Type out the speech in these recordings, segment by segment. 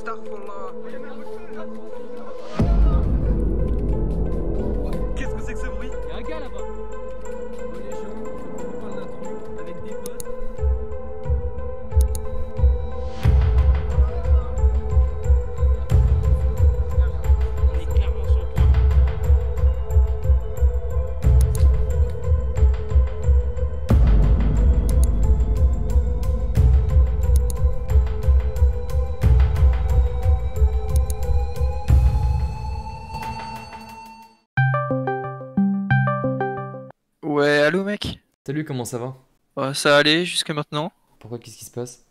Astaghfirullah. Qu'est-ce que c'est que ce bruit? Y'a un gars là-bas. On est chaud, on parle d'un truc avec des potes. On est clairement sur le point. Ouais, allô mec? Salut, comment ça va? Ouais, ça allait jusqu'à maintenant. Pourquoi, qu'est-ce qui se passe?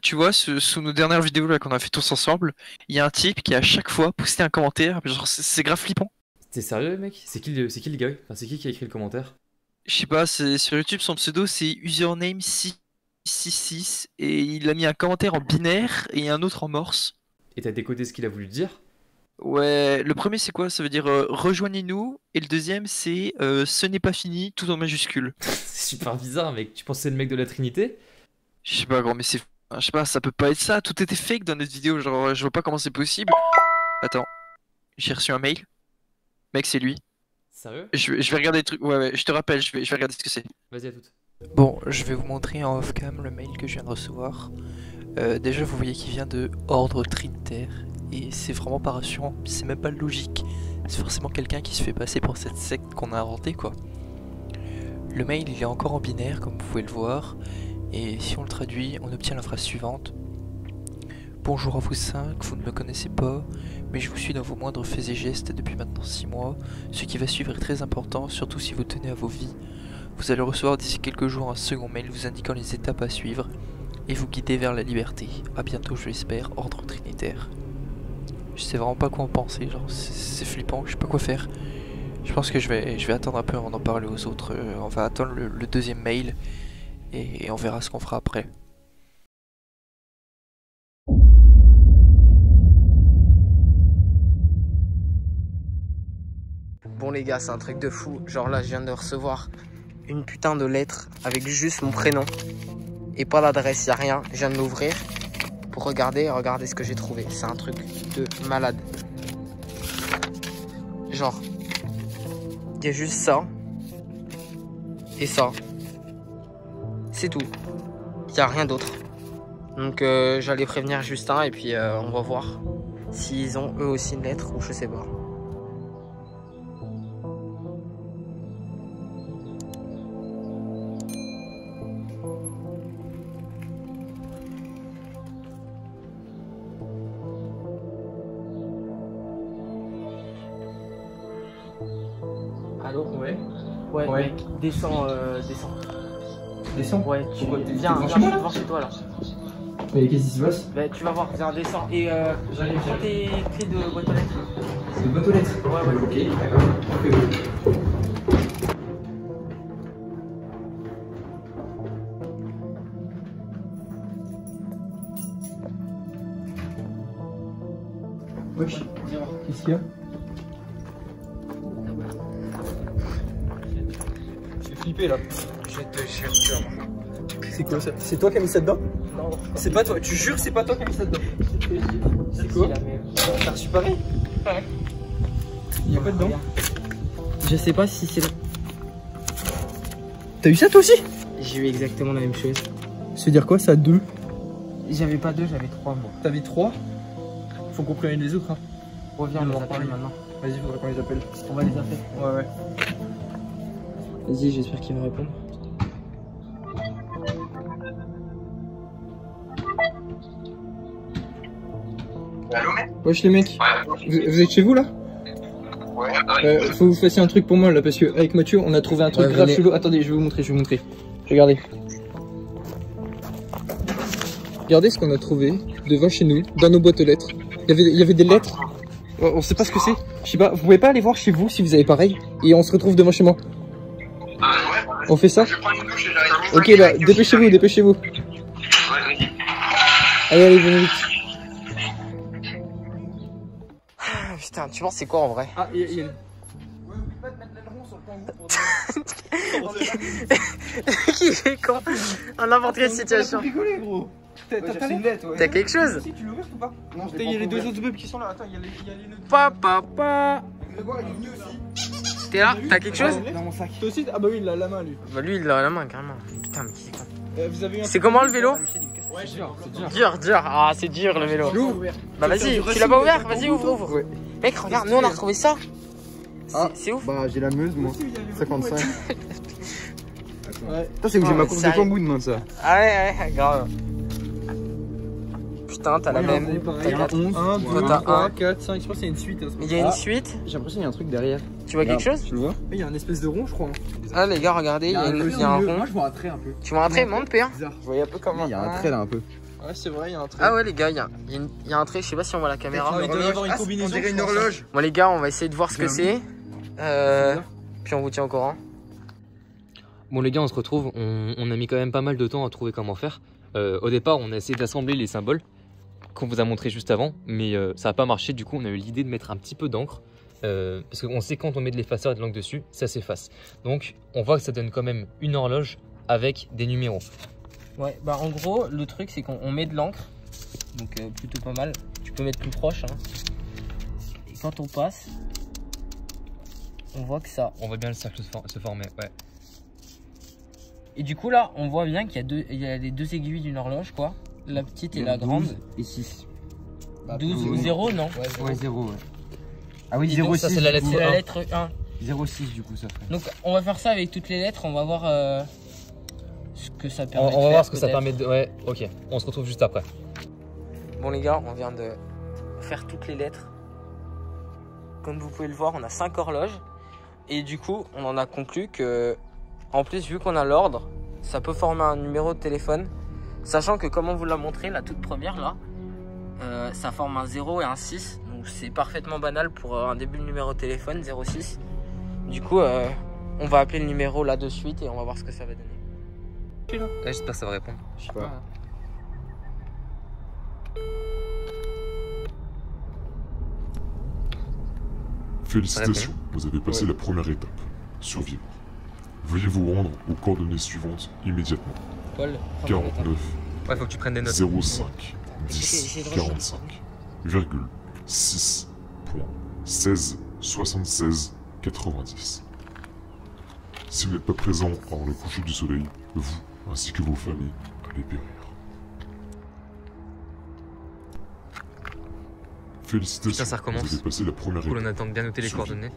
Tu vois, sous nos dernières vidéos là qu'on a fait tous ensemble, il y a un type qui à chaque fois posté un commentaire, genre c'est grave flippant. T'es sérieux, mec? C'est qui le gars? Enfin, c'est qui a écrit le commentaire? Je sais pas, c'est sur YouTube, son pseudo c'est username666 et il a mis un commentaire en binaire et un autre en morse. Et t'as décodé ce qu'il a voulu dire? Ouais, le premier c'est quoi? Ça veut dire rejoignez-nous et le deuxième c'est ce n'est pas fini, tout en majuscule. C'est super bizarre, mec. Tu penses que c'est le mec de la Trinité? Je sais pas gros, mais c'est... Je sais pas, ça peut pas être ça, tout était fake dans notre vidéo, genre je vois pas comment c'est possible. Attends, j'ai reçu un mail. Mec, c'est lui. Sérieux? Je vais regarder les trucs. Ouais, je te rappelle, je vais regarder ce que c'est. Vas-y, à toute. Bon, je vais vous montrer en off-cam le mail que je viens de recevoir. Déjà, vous voyez qu'il vient de Ordre Trinitaire. Et c'est vraiment pas rassurant, c'est même pas logique. C'est forcément quelqu'un qui se fait passer pour cette secte qu'on a inventée, quoi. Le mail, il est encore en binaire, comme vous pouvez le voir. Et si on le traduit, on obtient la phrase suivante. Bonjour à vous 5, vous ne me connaissez pas, mais je vous suis dans vos moindres faits et gestes depuis maintenant 6 mois. Ce qui va suivre est très important, surtout si vous tenez à vos vies. Vous allez recevoir d'ici quelques jours un second mail vous indiquant les étapes à suivre et vous guider vers la liberté. A bientôt, je l'espère, Ordre Trinitaire. Je sais vraiment pas quoi en penser, genre c'est flippant, je sais pas quoi faire. Je pense que je vais attendre un peu avant d'en parler aux autres. On va attendre le deuxième mail et on verra ce qu'on fera après. Bon les gars, c'est un truc de fou. Genre là, je viens de recevoir une putain de lettre avec juste mon prénom et pas l'adresse, y a rien. Je viens de l'ouvrir pour regarder ce que j'ai trouvé. C'est un truc de malade. Genre, il y a juste ça et ça. C'est tout. Il y a rien d'autre. Donc j'allais prévenir Justin et puis on va voir s'ils ont eux aussi une lettre ou je sais pas. Allô? Ouais. Ouais, Ouais. mec, descends. Descends? Ouais, Pourquoi viens, devant je chez moi, suis là devant chez toi là. Mais qu'est-ce qui se passe? Bah, tu vas voir, viens, descends. Et J'arrive. prends tes clés de boîte aux lettres. C'est une boîte aux lettres? Ouais. Ok, d'accord. Wesh, qu'est-ce qu'il y a? Je suis flippé là. Je te jure, tu vas voir. C'est quoi ça? C'est toi qui as mis ça dedans? Non, C'est pas toi, tu jures c'est pas toi qui as mis ça dedans? C'est quoi? T'as reçu pareil? Ouais. Il y a pas dedans? Je sais pas si c'est là. T'as eu ça toi aussi? J'ai eu exactement la même chose. C'est dire quoi ça a 2? J'avais pas 2, j'avais 3 moi. T'avais 3? Faut qu'on prévienne les autres hein. Reviens, on On les va en appelle parler. maintenant. Vas-y, faudrait qu'on les appelle. On va les appeler. Ouais. Vas-y, j'espère qu'ils vont répondre. Allô mec? Wesh les mecs, Ouais. vous êtes chez vous là? Ouais. Faut que vous fassiez un truc pour moi là parce que avec Mathieu on a trouvé un truc Ouais, grave venez. chelou. Attendez, je vais vous montrer. Regardez. Regardez ce qu'on a trouvé devant chez nous, dans nos boîtes aux lettres. Il y avait des lettres. On sait pas ce que c'est. Je sais pas, vous pouvez pas aller voir chez vous si vous avez pareil. Et on se retrouve devant chez moi. Ah ouais? On fait ça? Je prends une douche et j'arrive. Ok bah, dépêchez-vous. Ouais, vas-y. Allez, venez vite. Ah, putain, tu penses c'est quoi en vrai? Ah, il y a... Qui est con? En n'importe quelle situation. Rigoler gros. T'as une lettre, ouais. T'as quelque chose? Si, tu l'as ouverte ou pas? Non, Il y a les deux autres meubles qui sont là. Attends, il y a les notes. Papa. Grégoire, il est venu aussi. T'es là? T'as quelque chose? Dans mon sac. Toi aussi? Ah bah oui, il a la main lui. Bah lui il a la main carrément. Putain mais qui est con. Vous avez eu un C'est comment le vélo? Ouais, c'est dur. Dur. Ah c'est dur le vélo. L'ouvre. Bah vas-y, tu l'as pas ouvert? Vas-y ouvre. Ouais. Mec regarde, nous on a retrouvé ça. Ah. C'est ouf. Bah, j'ai la Meuse, moi. 55. Ouais. Putain, c'est où j'ai Oh, ma mais course de sérieux. bambou demain, ça. Ah ouais, grave. Putain, t'as la Ouais, même. on est pareil. T'as quatre. 11. 1, 2, Toi, t'as 3, un. 4, 5. Je pense qu'il y a une suite. hein, Il y a une Ah. suite. J'ai l'impression qu'il y a un truc derrière. Tu vois quelque chose? Tu le vois? Il y a un espèce de rond, je crois. Ah les gars, regardez, il y a un rond. Moi, je vois un trait un peu. Tu vois un trait, monte Père. Bizarre. Je voyais un peu comme Il y a un trait là un peu. Ouais, c'est vrai, il y a un trait. Ah ouais les gars, il y a un trait, je sais pas si on voit la caméra. Ah, il doit y avoir une combinaison. On dirait une je pense, horloge. Bon les gars, on va essayer de voir ce que c'est. Puis on vous tient au courant. Bon les gars, on se retrouve, on a mis quand même pas mal de temps à trouver comment faire. Au départ, on a essayé d'assembler les symboles qu'on vous a montré juste avant, mais ça n'a pas marché. Du coup, on a eu l'idée de mettre un petit peu d'encre, parce qu'on sait quand on met de l'effaceur et de l'encre dessus, ça s'efface. Donc, on voit que ça donne quand même une horloge avec des numéros. Ouais, bah en gros, le truc c'est qu'on met de l'encre, donc plutôt pas mal. Tu peux mettre plus proche. Hein. Et quand on passe, on voit que ça. On voit bien le cercle se former, ouais. Et du coup là, on voit bien qu'il y a les deux aiguilles d'une horloge, quoi. La petite et la grande. Et 6. 12 ou 0, non? Ouais, 0, ouais. Ah oui, Et donc, 0,6. ça, c'est la lettre C'est la 1. lettre 1. 0,6 du coup, ça ferait. Donc on va faire ça avec toutes les lettres, on va voir ce que ça On permet de va faire, voir ce que ça peut-être. permet de... Ouais, ok. On se retrouve juste après. Bon les gars, on vient de faire toutes les lettres. Comme vous pouvez le voir, on a 5 horloges. Et du coup, on en a conclu que, en plus, vu qu'on a l'ordre, ça peut former un numéro de téléphone. Sachant que, comme on vous l'a montré, la toute première là, ça forme un 0 et un 6. Donc c'est parfaitement banal pour un début de numéro de téléphone, 06. Du coup, on va appeler le numéro là de suite et on va voir ce que ça va donner. Ouais, j'espère que ça va répondre. Je sais pas. Félicitations, vous avez passé la première étape. Survivre. Veuillez vous rendre aux coordonnées suivantes immédiatement. Paul, 49 Ouais, faut que tu prennes des notes. 05 10 45 virgule 6 point 16 76 90. Si vous n'êtes pas présent avant le coucher du soleil, vous ainsi que vos familles allez périr. Félicitations, Putain, ça recommence. vous avez passé la première Cool, on étape. attend de bien noter les Survie. coordonnées.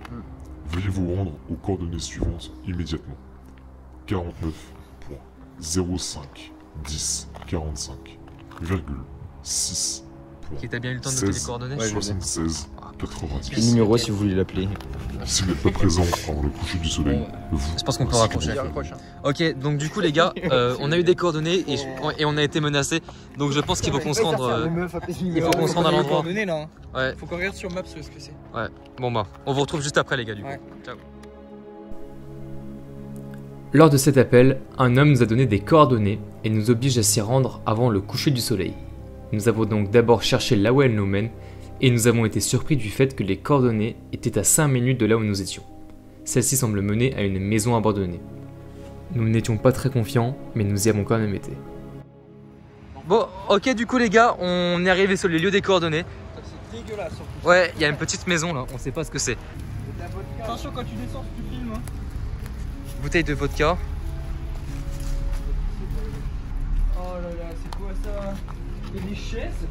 Veuillez vous rendre aux coordonnées suivantes immédiatement. 49 point 05 10 45 virgule 6 Ok, t'as bien eu le temps de noter les 16 coordonnées? Ouais, je l'ai. 76 Le 90. numéro si vous voulez l'appeler. Si vous n'êtes pas présent avant le coucher du soleil, vous... Je pense qu'on peut ainsi raccrocher. que vos familles. Ok, donc du coup les gars, on a eu des coordonnées et on a été menacés. Donc je pense qu'il faut qu'on se rende... il faut qu'on se rende à l'endroit. Là, hein. Ouais, Faut qu'on regarde sur Maps ce que c'est. bon bah, on vous retrouve juste après les gars du coup. Ouais. Ciao. Lors de cet appel, un homme nous a donné des coordonnées et nous oblige à s'y rendre avant le coucher du soleil. Nous avons donc d'abord cherché là où elle nous mène et nous avons été surpris du fait que les coordonnées étaient à 5 minutes de là où nous étions. Celle-ci semble mener à une maison abandonnée. Nous n'étions pas très confiants, mais nous y avons quand même été. Bon, ok, du coup les gars, on est arrivé sur les lieux des coordonnées. C'est dégueulasse. Ouais, il y a une petite maison là, on sait pas ce que c'est. Attention quand tu descends, tu filmes. Hein. Bouteille de vodka. Oh là là, c'est quoi ça? Il y a des chaises.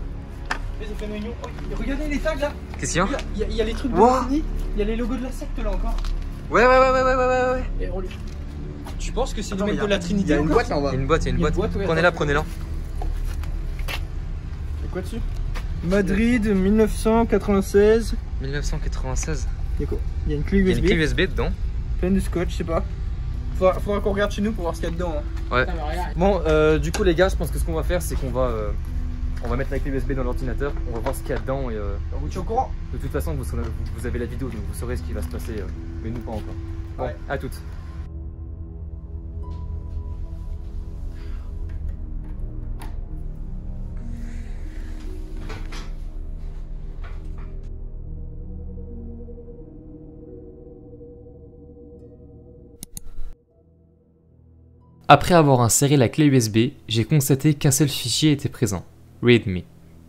Mais ça fait mignon. Oh, regardez les tags là. Qu'est-ce qu'il y a? Il y a les trucs de Wow. Disney. Il y a les logos de la secte là encore. Ouais. Et on les- Tu penses que c'est le Attends, mec mais de la Trinité Il y a une encore boîte là en Il bas. y a une boîte, Il y a une boîte, ouais, Prenez-la, attends. prenez-la. C'est quoi dessus? Madrid 1996. 1996. Il y a quoi? Il y a une clé Il y a USB. une clé USB dedans. Pleine de scotch, je sais pas. Faudra qu'on regarde chez nous pour voir ce qu'il y a dedans. Hein. Ouais. Bon, du coup les gars, je pense que ce qu'on va faire, c'est qu'on va mettre la clé USB dans l'ordinateur. On va voir ce qu'il y a dedans et On vous tient au courant? de toute façon, vous avez la vidéo, donc vous saurez ce qui va se passer. Mais nous pas encore. Bon, Ouais. à toutes. Après avoir inséré la clé USB, j'ai constaté qu'un seul fichier était présent, README.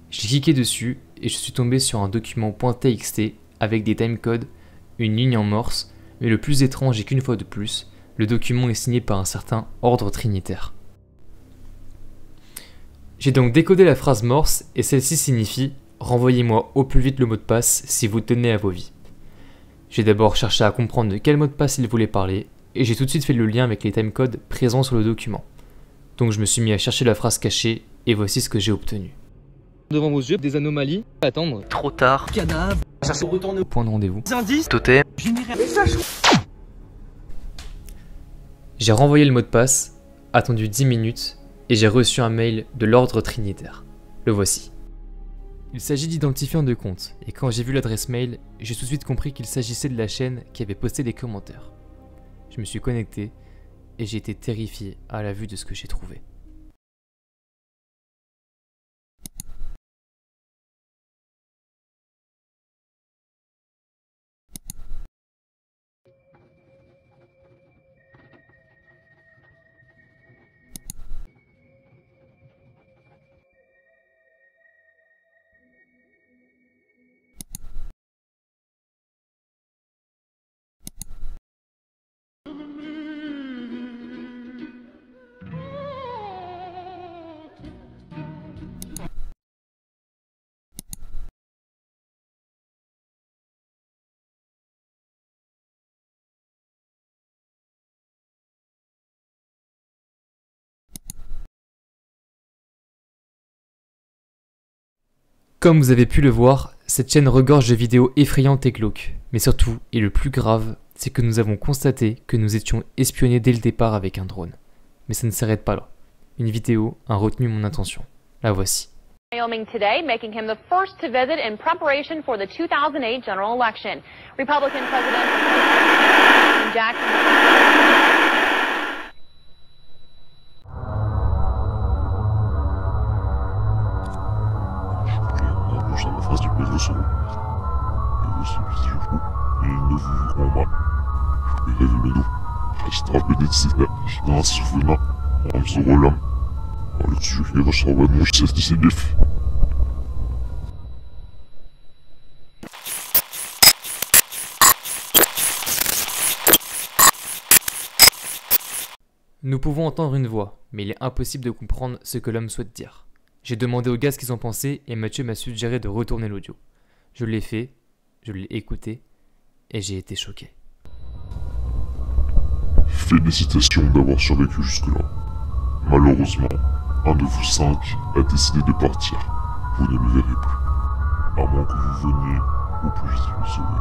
J'ai cliqué dessus et je suis tombé sur un document .txt avec des timecodes, une ligne en morse, mais le plus étrange est qu'une fois de plus, le document est signé par un certain ordre trinitaire. J'ai donc décodé la phrase morse et celle-ci signifie « Renvoyez-moi au plus vite le mot de passe si vous tenez à vos vies ». J'ai d'abord cherché à comprendre de quel mot de passe il voulait parler et j'ai tout de suite fait le lien avec les timecodes présents sur le document. Donc je me suis mis à chercher la phrase cachée et voici ce que j'ai obtenu. Devant vos yeux, des anomalies, attendre. Trop tard. Cadavre. Ça se retourne. Point de rendez-vous. Indices. Totem. J'ai renvoyé le mot de passe, attendu 10 minutes et j'ai reçu un mail de l'ordre trinitaire. Le voici. Il s'agit d'identifiants de compte et quand j'ai vu l'adresse mail, j'ai tout de suite compris qu'il s'agissait de la chaîne qui avait posté des commentaires. Je me suis connecté et j'ai été terrifié à la vue de ce que j'ai trouvé. Comme vous avez pu le voir, cette chaîne regorge de vidéos effrayantes et glauques. Mais surtout, et le plus grave, c'est que nous avons constaté que nous étions espionnés dès le départ avec un drone. Mais ça ne s'arrête pas là. Une vidéo a retenu mon attention. La voici. Wyoming today, making him the first to visit in preparation for the 2008 general election. Republican President Jackson. Ça me fasse du plaisir sur vous. Et aussi, si je vous, et ne vous rend mal. Et rêvez-le, restera benedicina, grâce à vous, en ce rôle-là. En le tuer, et recevoir nous, c'est de ses défis. Nous pouvons entendre une voix, mais il est impossible de comprendre ce que l'homme souhaite dire. J'ai demandé aux gars ce qu'ils en pensaient et Mathieu m'a suggéré de retourner l'audio. Je l'ai fait, je l'ai écouté et j'ai été choqué. Félicitations d'avoir survécu jusque-là. Malheureusement, un de vous 5 a décidé de partir. Vous ne le verrez plus. À moins que vous veniez au plus vite le sauver.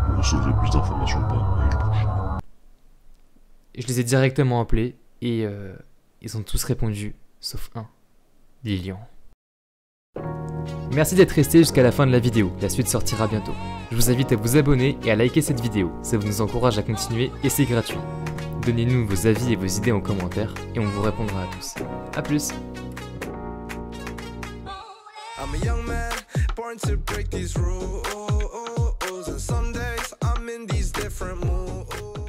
Vous recevrez plus d'informations par mail prochainement. Je les ai directement appelés et ils ont tous répondu, sauf un. Lilian. Merci d'être resté jusqu'à la fin de la vidéo, la suite sortira bientôt. Je vous invite à vous abonner et à liker cette vidéo, ça vous nous encourage à continuer et c'est gratuit. Donnez-nous vos avis et vos idées en commentaire et on vous répondra à tous. A plus. I'm a young man, born to break these rules, and some days I'm in these different moods.